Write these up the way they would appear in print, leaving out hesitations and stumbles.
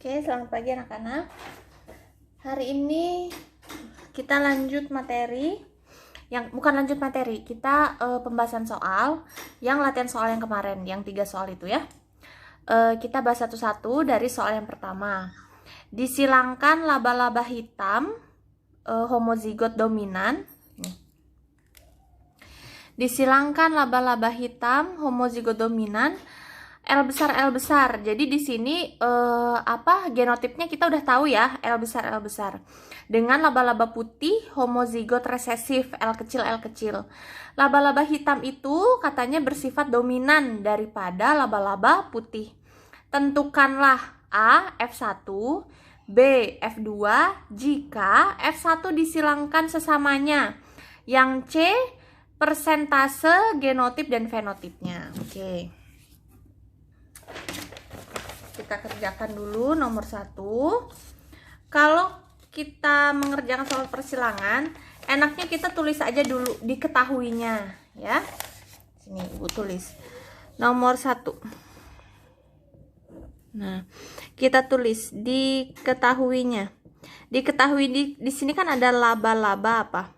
Oke, selamat pagi anak-anak. Hari ini kita lanjut materi kita pembahasan soal yang latihan soal yang kemarin, yang 3 soal itu ya. Kita bahas satu-satu dari soal yang pertama. Disilangkan laba-laba hitam homozigot dominan. Disilangkan laba-laba hitam homozigot dominan L besar. Jadi di sini genotipnya kita udah tahu ya, L besar. Dengan laba-laba putih homozigot resesif L kecil. Laba-laba hitam itu katanya bersifat dominan daripada laba-laba putih. Tentukanlah A F1, B F2 jika F1 disilangkan sesamanya. Yang C persentase genotip dan fenotipnya. Oke. Kita kerjakan dulu nomor 1. Kalau kita mengerjakan soal persilangan, enaknya kita tulis aja dulu diketahuinya ya. Sini Ibu tulis nomor 1. Nah, kita tulis diketahuinya. Diketahui di sini kan ada laba-laba apa?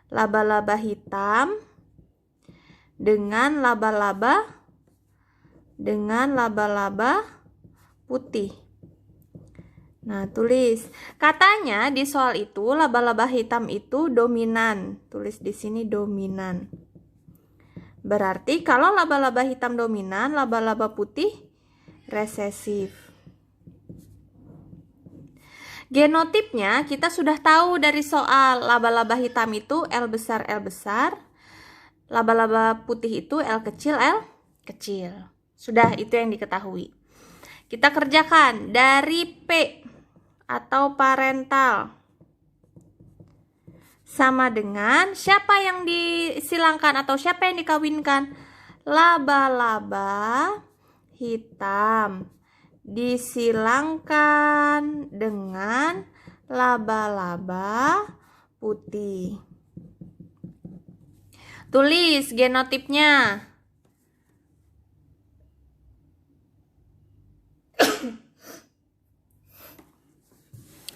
Laba-laba hitam dengan laba-laba putih. Nah, tulis. Katanya di soal itu laba-laba hitam itu dominan. Tulis di sini dominan. Berarti kalau laba-laba hitam dominan, laba-laba putih resesif. Genotipnya kita sudah tahu dari soal. Laba-laba hitam itu L besar. Laba-laba putih itu L kecil. Sudah, itu yang diketahui. Kita kerjakan dari P atau parental sama dengan siapa yang disilangkan atau siapa yang dikawinkan? Laba-laba hitam disilangkan dengan laba-laba putih. Tulis genotipnya.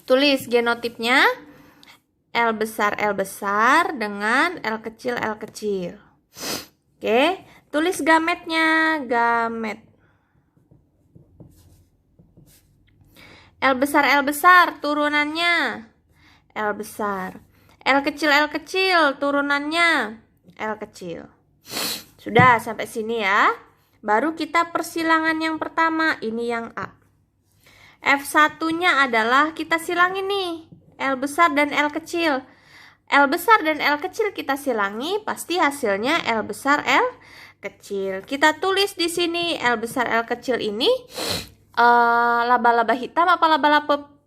Tulis genotipnya L besar dengan L kecil. Oke, tulis gametnya, gamet. L besar turunannya L besar. L kecil turunannya L kecil. Sudah sampai sini ya. Baru kita persilangan yang pertama, ini yang A. F1-nya adalah kita silangi nih, L besar dan L kecil. L besar dan L kecil kita silangi, pasti hasilnya L besar L kecil. Kita tulis di sini L besar L kecil ini laba-laba hitam apa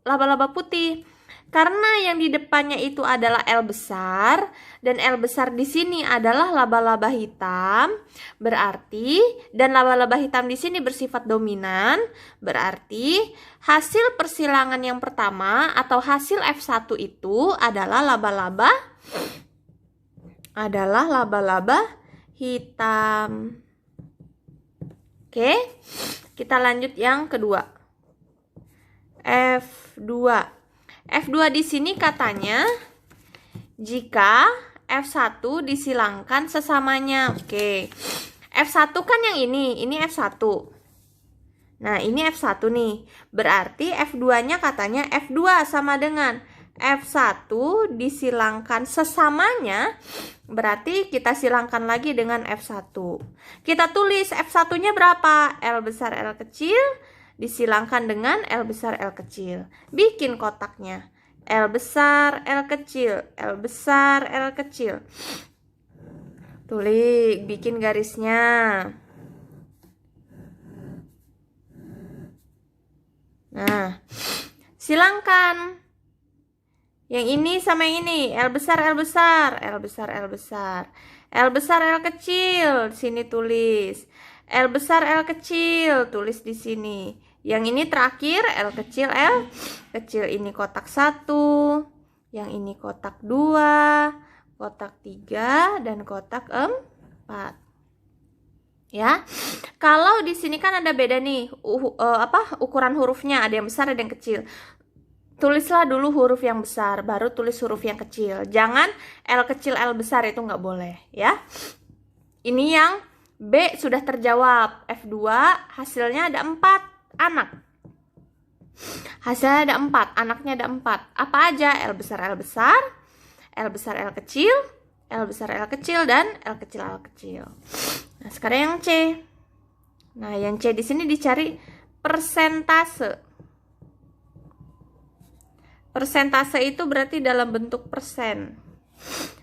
laba-laba putih? Karena yang di depannya itu adalah L besar dan L besar di sini adalah laba-laba hitam, berarti dan laba-laba hitam di sini bersifat dominan, berarti hasil persilangan yang pertama atau hasil F1 itu adalah laba-laba hitam. Oke, kita lanjut yang kedua. F2 di sini katanya jika F1 disilangkan sesamanya. Oke. F1 kan yang ini F1. Nah, ini F1 nih. Berarti F2-nya katanya F2 sama dengan F1 disilangkan sesamanya. Berarti kita silangkan lagi dengan F1. Kita tulis F1-nya berapa? L besar L kecil disilangkan dengan L besar L kecil. Bikin kotaknya. L besar L kecil, L besar L kecil. Tulis, bikin garisnya. Nah, silangkan. Yang ini sama yang ini, L besar L besar, L besar L besar. L besar L kecil, sini tulis. L besar L kecil, tulis di sini. Yang ini terakhir L kecil. Ini kotak 1, yang ini kotak 2, kotak 3, dan kotak 4. Ya. Kalau di sini kan ada beda nih, ukuran hurufnya, ada yang besar, ada yang kecil. Tulislah dulu huruf yang besar, baru tulis huruf yang kecil. Jangan L kecil, L besar, itu nggak boleh, ya. Ini yang B sudah terjawab. F2 hasilnya ada 4 anak. Hasilnya ada 4, anaknya ada 4. Apa aja? L besar, L besar, L besar, L kecil, L besar, L kecil, dan L kecil, L kecil. Nah, sekarang yang C. Nah, yang C di sini dicari persentase. Persentase itu berarti dalam bentuk persen.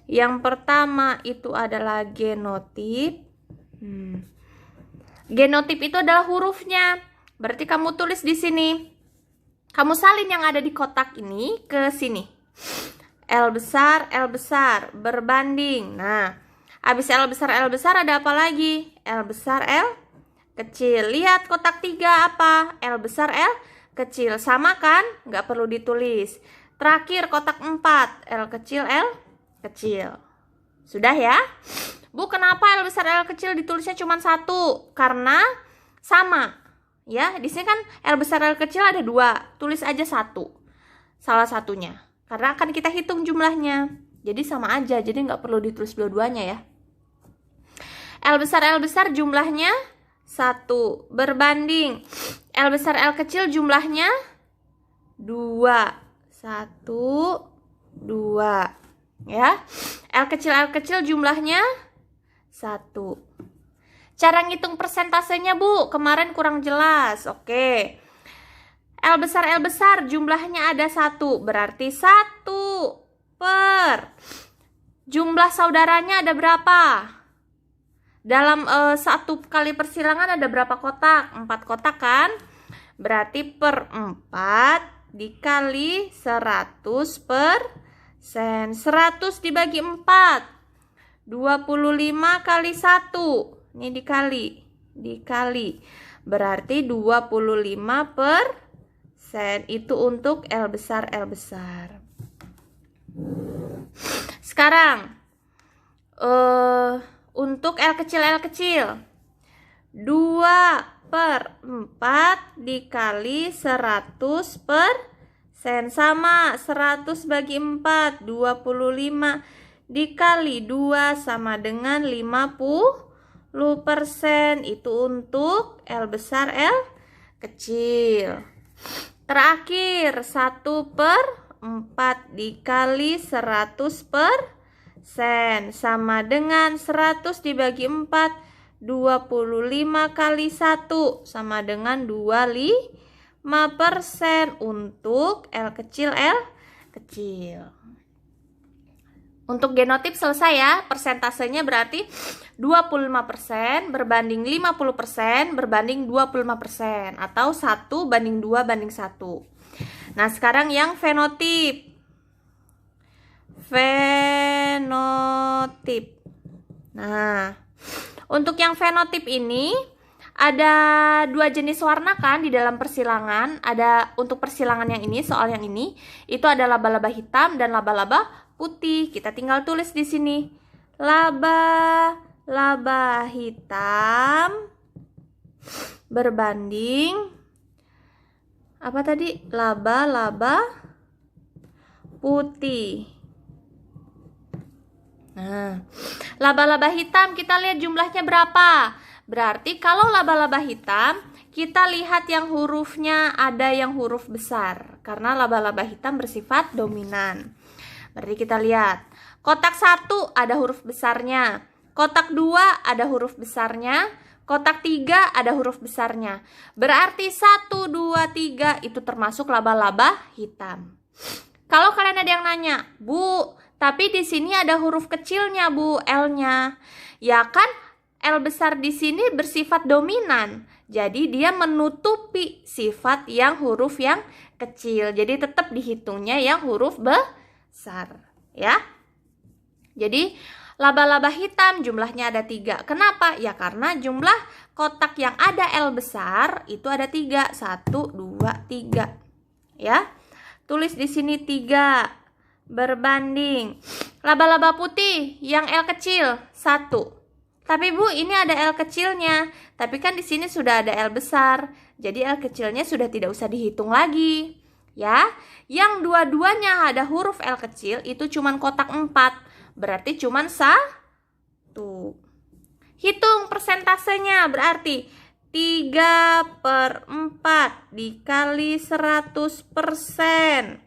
Yang pertama itu adalah genotip. Genotip itu adalah hurufnya. Berarti kamu tulis di sini. Kamu salin yang ada di kotak ini ke sini. L besar, berbanding. Nah, habis L besar ada apa lagi? L besar, L kecil. Lihat kotak 3 apa? L besar, L kecil. Sama kan? Nggak perlu ditulis. Terakhir kotak 4. L kecil, L kecil. Sudah ya? Bu, kenapa L besar, L kecil ditulisnya cuma 1? Karena sama. Ya, di sini kan L besar, L kecil ada 2. Tulis aja 1. Salah satunya. Karena akan kita hitung jumlahnya. Jadi sama aja. Jadi nggak perlu ditulis dua-duanya ya. L besar jumlahnya 1. Berbanding. L besar, L kecil jumlahnya 2. 1, 2. Ya. L kecil jumlahnya 1. Cara ngitung persentasenya, Bu, kemarin kurang jelas. Oke. L besar jumlahnya ada 1. Berarti 1 per jumlah saudaranya ada berapa? Dalam 1 kali persilangan ada berapa kotak? 4 kotak kan? Berarti per 4 dikali 100%. 100 dibagi 4. 25 kali 1. Ini dikali. Berarti 25%. Itu untuk L besar. Sekarang untuk L kecil 2 per 4 dikali 100% sama 100 bagi 4. 25 dikali 2 sama dengan 50%. Itu untuk L besar, L kecil. Terakhir 1 per 4 dikali 100% sama dengan 100 dibagi 4. 25 kali 1 sama dengan 25% untuk L kecil. Untuk genotip selesai ya. Persentasenya berarti 25% berbanding 50% berbanding 25%. Atau 1 banding 2 banding 1. Nah, sekarang yang fenotip. Nah, untuk yang fenotip ini ada 2 jenis warna kan di dalam persilangan. Ada untuk persilangan yang ini, soal yang ini, itu ada laba-laba hitam dan laba-laba putih. Kita tinggal tulis di sini. Laba hitam berbanding apa tadi? Laba putih. Nah, laba-laba hitam kita lihat jumlahnya berapa? Berarti kalau laba-laba hitam kita lihat yang hurufnya ada yang huruf besar. Karena laba-laba hitam bersifat dominan. Berarti kita lihat. Kotak 1 ada huruf besarnya. Kotak 2 ada huruf besarnya. Kotak 3 ada huruf besarnya. Berarti 1, 2, 3 itu termasuk laba-laba hitam. Kalau kalian ada yang nanya, Bu, tapi di sini ada huruf kecilnya, Bu, L-nya. Ya kan, L besar di sini bersifat dominan. Jadi dia menutupi sifat yang huruf yang kecil. Jadi tetap dihitungnya yang huruf besar, ya. Jadi laba-laba hitam jumlahnya ada 3. Kenapa? Ya karena jumlah kotak yang ada L besar itu ada 3. 1, 2, 3. Ya. Tulis di sini 3. Berbanding. Laba-laba putih yang L kecil 1. Tapi Bu, ini ada L kecilnya. Tapi kan di sini sudah ada L besar. Jadi L kecilnya sudah tidak usah dihitung lagi. Ya, yang dua-duanya ada huruf L kecil itu cuman kotak 4. Berarti cuman 1. Hitung persentasenya, berarti 3/4 dikali 100%.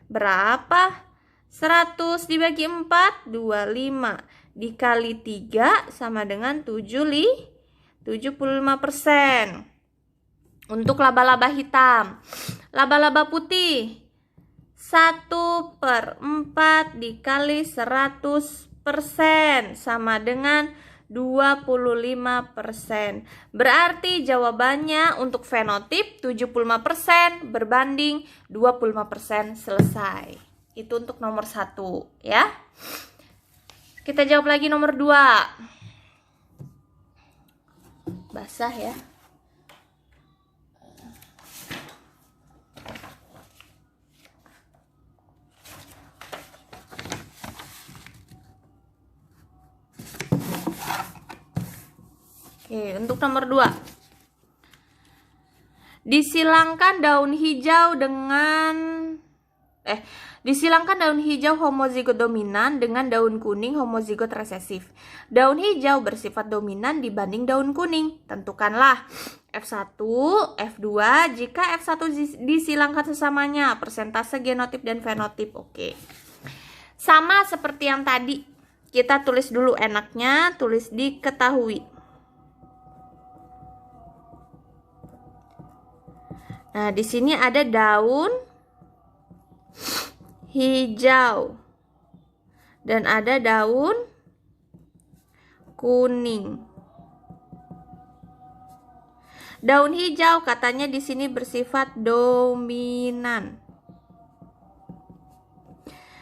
Berapa? 100 dibagi 4, 25. Dikali 3 sama dengan 75%. Untuk laba-laba hitam. Laba-laba putih 1/4 dikali 100% sama dengan 25%. Berarti jawabannya untuk fenotip 75% berbanding 25%. Selesai. Itu untuk nomor 1 ya. Kita jawab lagi nomor 2. Basah ya. Oke, untuk nomor 2. Disilangkan daun hijau homozigot dominan dengan daun kuning homozigot resesif. Daun hijau bersifat dominan dibanding daun kuning. Tentukanlah F1, F2 jika F1 disilangkan sesamanya, persentase genotip dan fenotip. Oke. Sama seperti yang tadi. Kita tulis dulu enaknya, tulis diketahui. Nah, di sini ada daun hijau dan ada daun kuning. Daun hijau katanya di sini bersifat dominan.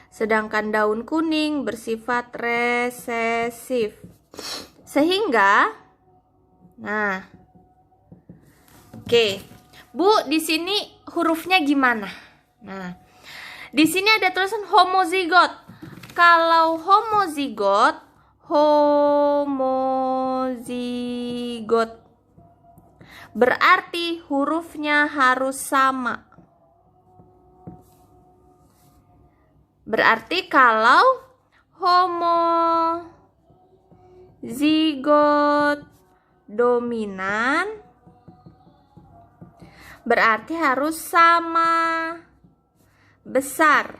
Sedangkan daun kuning bersifat resesif. Sehingga oke. Bu, di sini hurufnya gimana? Nah, di sini ada tulisan homozigot. Kalau homozigot berarti hurufnya harus sama. Berarti kalau homozigot dominan berarti harus sama besar.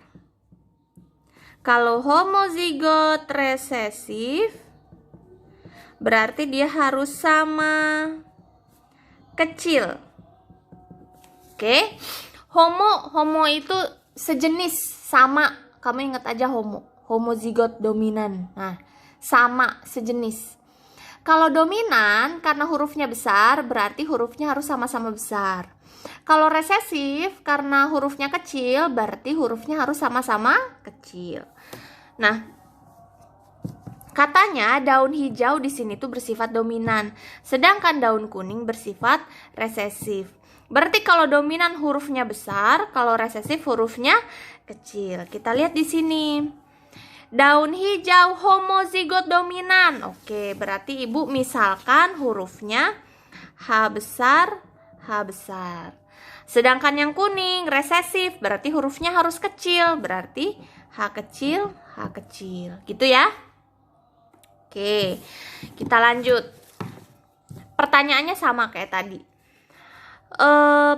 Kalau homozigot resesif berarti dia harus sama kecil. Oke. Homo itu sejenis, sama. Kamu ingat aja homozigot dominan. Nah, sama, sejenis. Kalau dominan karena hurufnya besar berarti hurufnya harus sama-sama besar. Kalau resesif karena hurufnya kecil berarti hurufnya harus sama-sama kecil. Nah, katanya daun hijau di sini tuh bersifat dominan, sedangkan daun kuning bersifat resesif. Berarti kalau dominan hurufnya besar, kalau resesif hurufnya kecil. Kita lihat di sini. Daun hijau homozigot dominan. Oke, berarti Ibu misalkan hurufnya H besar, H besar. Sedangkan yang kuning resesif, berarti hurufnya harus kecil, berarti H kecil, H kecil. Gitu ya. Oke, kita lanjut. Pertanyaannya sama kayak tadi.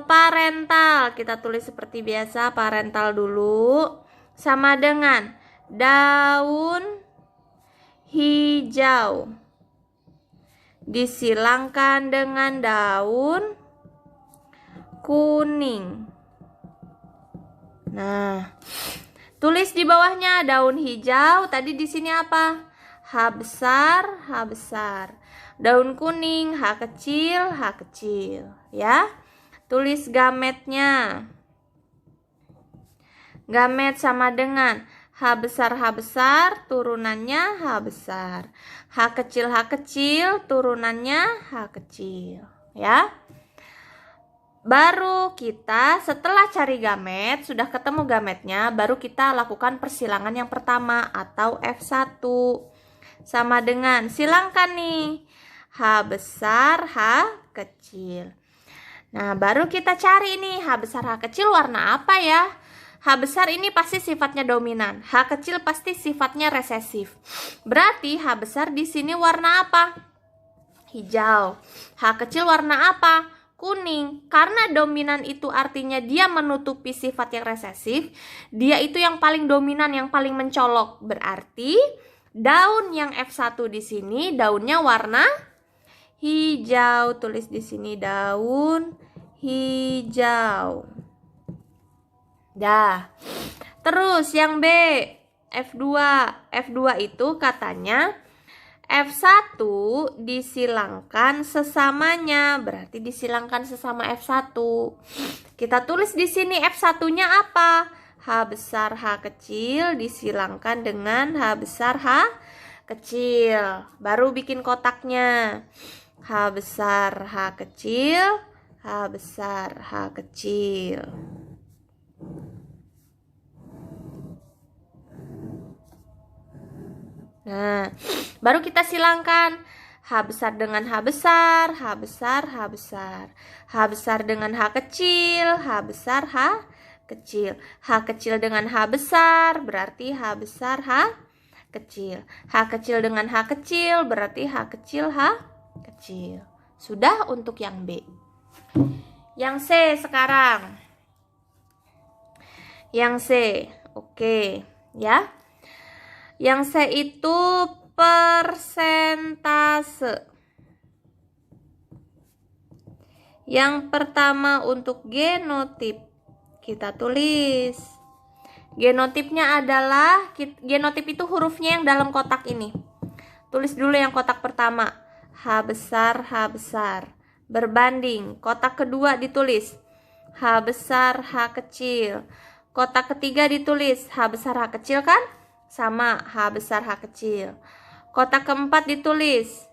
Parental, kita tulis seperti biasa, parental dulu. Sama dengan daun hijau disilangkan dengan daun kuning. Nah, tulis di bawahnya daun hijau. Tadi di sini apa? H besar, H besar. Daun kuning, H kecil, H kecil. Ya, tulis gametnya. Gamet sama dengan H besar, turunannya H besar. H kecil, turunannya H kecil. Ya. Baru kita setelah cari gamet, sudah ketemu gametnya, baru kita lakukan persilangan yang pertama atau F1. sama dengan, silangkan nih, H besar, H kecil. Nah, baru kita cari nih, H besar, H kecil warna apa ya? H besar ini pasti sifatnya dominan, H kecil pasti sifatnya resesif. Berarti H besar di sini warna apa? Hijau. H kecil warna apa? Kuning. Karena dominan itu artinya dia menutupi sifat yang resesif, dia itu yang paling dominan, yang paling mencolok. Berarti daun yang F1 di sini daunnya warna hijau. Tulis di sini daun hijau. Dah. Terus yang B, F2. F2 itu katanya F1 disilangkan sesamanya. Berarti disilangkan sesama F1. Kita tulis di sini F1-nya apa? H besar H kecil disilangkan dengan H besar H kecil. Baru bikin kotaknya. H besar H kecil, H besar H kecil. Nah, baru kita silangkan H besar dengan H besar, H besar, H besar. H besar dengan H kecil, H besar, H kecil. H kecil dengan H besar, berarti H besar, H kecil. H kecil dengan H kecil, berarti H kecil, H kecil. Sudah untuk yang B. Yang C sekarang. Yang C, oke, ya. Yang C itu persentase. Yang pertama untuk genotip, kita tulis. Genotipnya adalah, genotip itu hurufnya yang dalam kotak ini. Tulis dulu yang kotak pertama, H besar, H besar. Berbanding, kotak kedua ditulis H besar, H kecil. Kotak ketiga ditulis H besar, H kecil kan? Sama, H besar, H kecil. Kotak keempat ditulis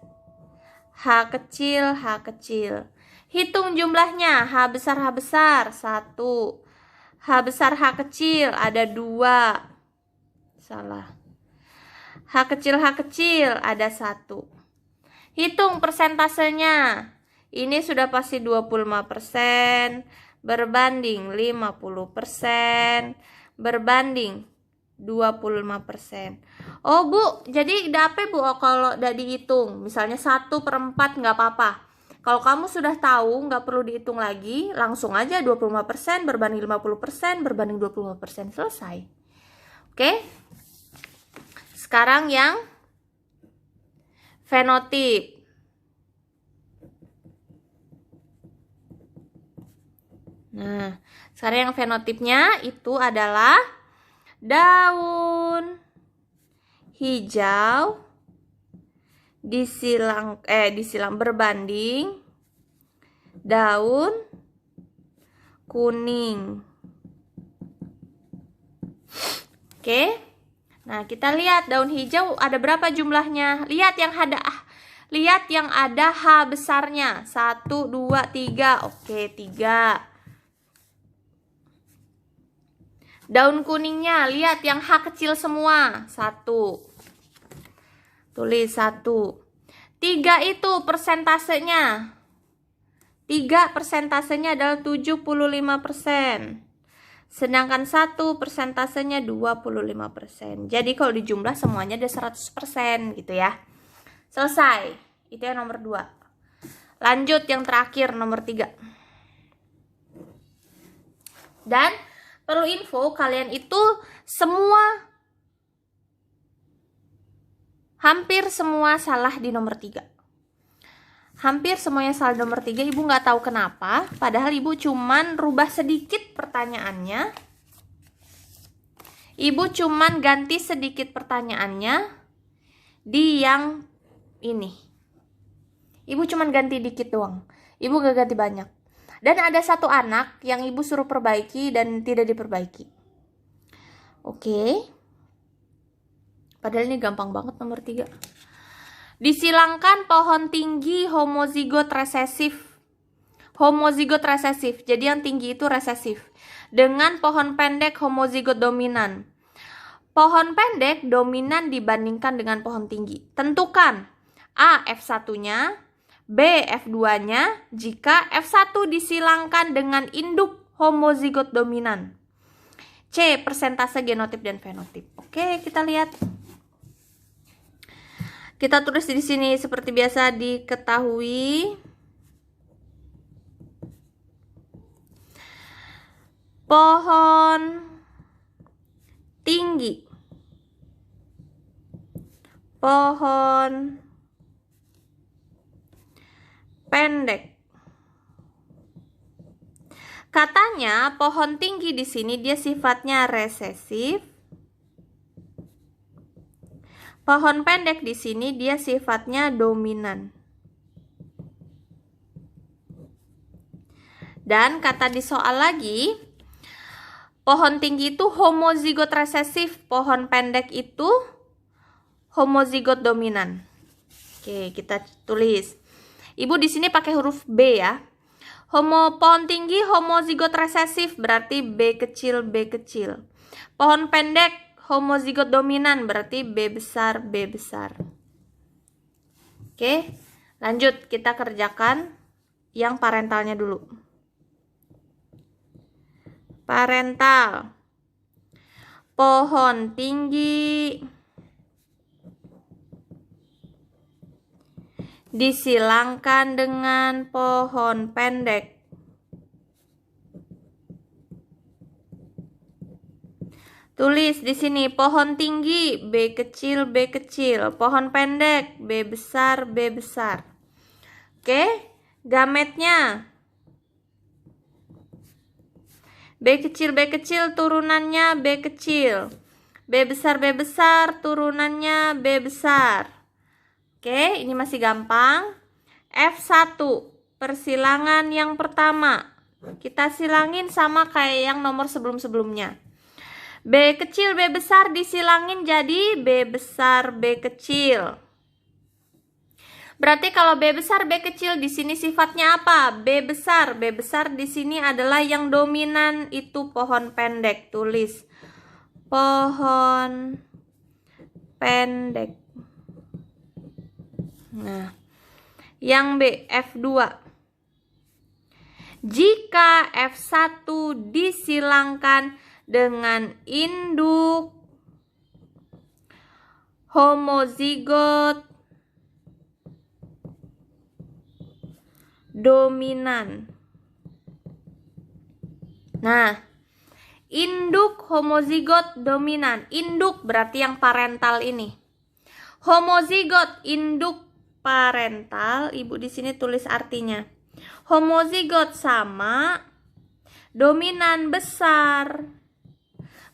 H kecil, H kecil. Hitung jumlahnya, H besar, H besar, 1. H besar, H kecil, ada 2. Salah. H kecil, ada 1. Hitung persentasenya. Ini sudah pasti 25%, berbanding 50%, berbanding 25%. Oh Bu, jadi dapat Bu kalau udah dihitung. Misalnya 1/4 nggak apa-apa. Kalau kamu sudah tahu, nggak perlu dihitung lagi, langsung aja 25% berbanding 50% berbanding 25%, selesai. Oke? Sekarang yang fenotip. Nah, sekarang yang fenotipnya itu adalah daun hijau disilang berbanding daun kuning. Oke. Nah, kita lihat daun hijau ada berapa jumlahnya. Lihat yang ada H besarnya. 1, 2, 3. Oke, 3. Daun kuningnya, lihat yang H kecil semua. 1. Tulis 1. 3 itu persentasenya. 3 persentasenya adalah 75%. Sedangkan 1 persentasenya 25%. Jadi kalau dijumlah semuanya ada 100% gitu ya. Selesai. Itu yang nomor 2. Lanjut yang terakhir nomor 3. Dan perlu info, kalian itu hampir semua salah di nomor 3. Hampir semuanya salah di nomor 3. Ibu nggak tahu kenapa. Padahal ibu cuman rubah sedikit pertanyaannya. Ibu cuman ganti sedikit pertanyaannya di yang ini. Ibu cuman ganti dikit doang. Ibu nggak ganti banyak. Dan ada satu anak yang ibu suruh perbaiki dan tidak diperbaiki. Oke. Padahal ini gampang banget nomor 3. Disilangkan pohon tinggi homozigot resesif. Homozigot resesif. Jadi yang tinggi itu resesif. Dengan pohon pendek homozigot dominan. Pohon pendek dominan dibandingkan dengan pohon tinggi. Tentukan A. F1-nya, B. F2-nya jika F1 disilangkan dengan induk homozigot dominan. C. Persentase genotip dan fenotip. Oke, kita lihat. Kita tulis di sini seperti biasa, diketahui pohon tinggi, pohon pendek. Katanya pohon tinggi di sini dia sifatnya resesif. Pohon pendek di sini dia sifatnya dominan. Dan kata di soal lagi, pohon tinggi itu homozigot resesif, pohon pendek itu homozigot dominan. Oke, kita tulis. Ibu di sini pakai huruf B ya. Pohon tinggi homozigot resesif berarti B kecil B kecil. Pohon pendek homozigot dominan berarti B besar B besar. Oke, lanjut kita kerjakan yang parentalnya dulu. Parental. Pohon tinggi disilangkan dengan pohon pendek. Tulis di sini pohon tinggi B kecil B kecil, pohon pendek B besar B besar. Oke, gametnya B kecil turunannya B kecil. B besar turunannya B besar. Oke, ini masih gampang. F1 persilangan yang pertama. Kita silangin sama kayak yang nomor sebelum-sebelumnya. B kecil B besar disilangin jadi B besar B kecil. Berarti kalau B besar B kecil di sini sifatnya apa? B besar di sini adalah yang dominan itu pohon pendek. Tulis pohon pendek. Nah, yang B F2. Jika F1 disilangkan dengan induk homozigot dominan. Nah, induk homozigot dominan. Induk berarti yang parental ini. Homozigot induk parental. Ibu di sini tulis artinya. Homozigot sama dominan besar.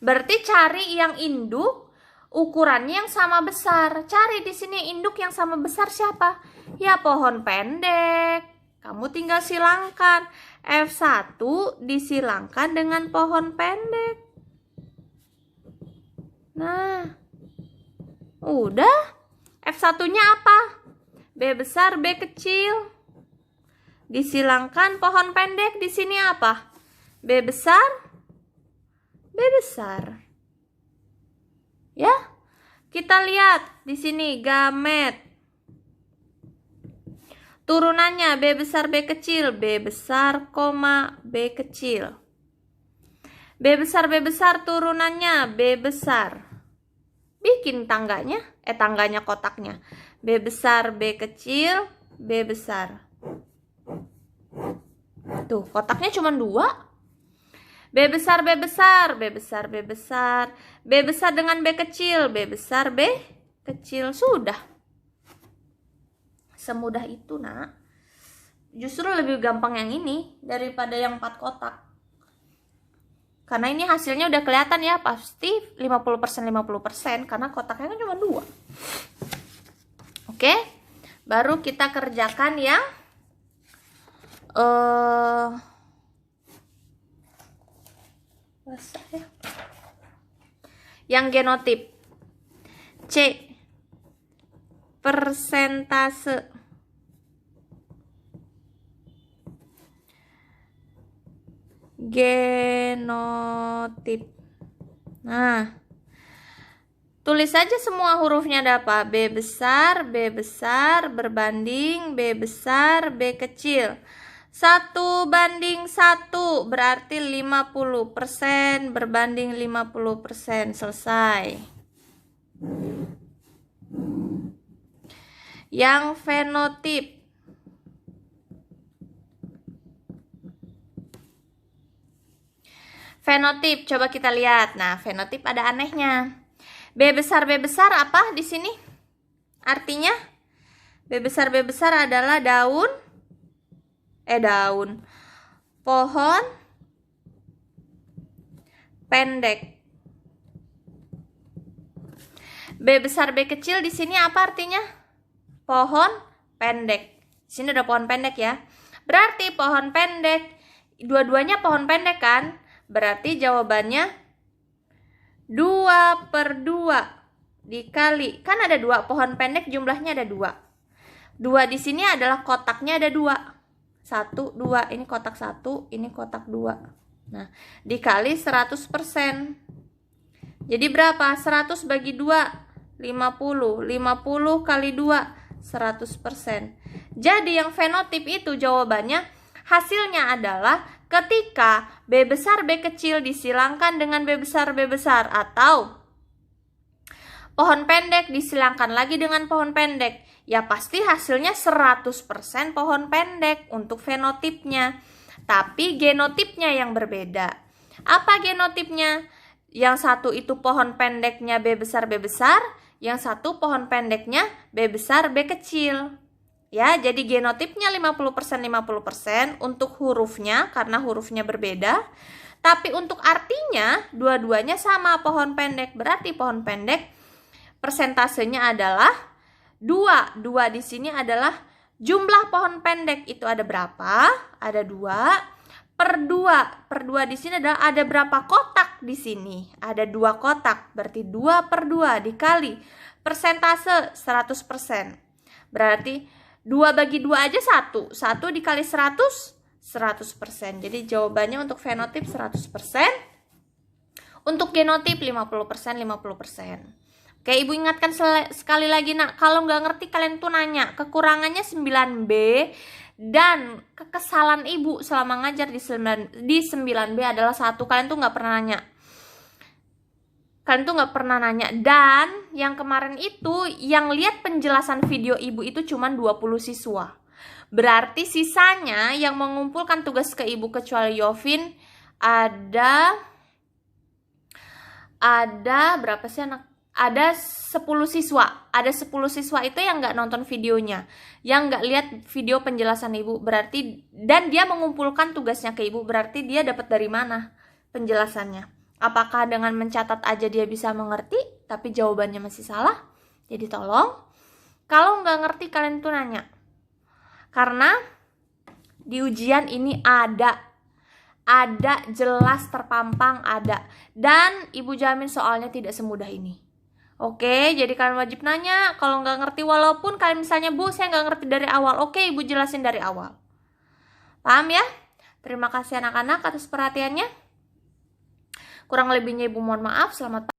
Berarti cari yang induk ukurannya yang sama besar. Cari di sini induk yang sama besar siapa? Ya pohon pendek. Kamu tinggal silangkan. F1 disilangkan dengan pohon pendek. Nah, udah. F1-nya apa? B besar, B kecil. Disilangkan pohon pendek di sini apa? B besar, B besar. Ya, kita lihat di sini gamet. Turunannya B besar B kecil, B besar, B kecil. B besar turunannya B besar. Bikin tangganya, tangganya kotaknya. B besar B kecil, B besar. Tuh, kotaknya cuma 2. B besar B besar, B besar B besar. B besar dengan B kecil, B besar B kecil. Sudah. Semudah itu, nak. Justru lebih gampang yang ini daripada yang 4 kotak. Karena ini hasilnya udah kelihatan ya, pasti 50% karena kotaknya kan cuma 2. Oke. Baru kita kerjakan yang yang genotip. C. Persentase genotip. Nah, Tulis saja semua hurufnya ada apa? B besar berbanding B besar, B kecil. 1:1 berarti 50% berbanding 50%. Selesai. Yang fenotip. Fenotip, coba kita lihat. Nah, fenotip ada anehnya. B besar apa di sini? Artinya B besar adalah daun pohon pendek. B besar B kecil di sini apa artinya? Pohon pendek. Di sini ada pohon pendek ya. Berarti pohon pendek, dua-duanya pohon pendek kan? Berarti jawabannya 2/2 dikali, kan ada 2 pohon pendek, jumlahnya ada 2. 2 di sini adalah kotaknya ada 2. 1, 2, ini kotak 1, ini kotak 2. Nah, dikali 100%. Jadi berapa? 100 bagi 2, 50. 50 kali 2, 100%. Jadi yang fenotip itu jawabannya, hasilnya adalah ketika B besar B kecil disilangkan dengan B besar atau pohon pendek disilangkan lagi dengan pohon pendek, ya pasti hasilnya 100% pohon pendek untuk fenotipnya. Tapi genotipnya yang berbeda. Apa genotipnya? Yang satu itu pohon pendeknya B besar, yang satu pohon pendeknya B besar B kecil. Ya, jadi genotipnya 50% untuk hurufnya karena hurufnya berbeda. Tapi untuk artinya dua-duanya sama, pohon pendek. Berarti pohon pendek persentasenya adalah 2. 2 di sini adalah jumlah pohon pendek itu ada berapa? Ada 2/2. Per 2 di sini adalah ada berapa kotak di sini? Ada 2 kotak. Berarti 2/2 dikali persentase 100%. Berarti 2 bagi 2 aja 1. 1 dikali 100%. Jadi jawabannya untuk fenotip 100%. Untuk genotip 50%. Oke, Ibu ingatkan sekali lagi nak, kalau nggak ngerti kalian tuh nanya. Kekurangannya 9B dan kekesalan Ibu selama ngajar di 9B adalah 1. Kalian tuh nggak pernah nanya. Dan yang kemarin itu yang lihat penjelasan video Ibu itu cuma 20 siswa. Berarti sisanya yang mengumpulkan tugas ke Ibu kecuali Yovin ada berapa sih anak? Ada 10 siswa. Ada 10 siswa itu yang nggak nonton videonya, yang nggak lihat video penjelasan Ibu. Berarti, dan dia mengumpulkan tugasnya ke Ibu, berarti dia dapat dari mana penjelasannya? Apakah dengan mencatat aja dia bisa mengerti, tapi jawabannya masih salah? Jadi tolong, kalau nggak ngerti kalian tuh nanya. Karena di ujian ini ada jelas terpampang ada. Dan Ibu jamin soalnya tidak semudah ini. Oke, jadi kalian wajib nanya. Kalau nggak ngerti, walaupun kalian misalnya, Bu, saya nggak ngerti dari awal. Oke, Ibu jelasin dari awal. Paham ya? Terima kasih anak-anak atas perhatiannya. Kurang lebihnya Ibu mohon maaf. Selamat pagi.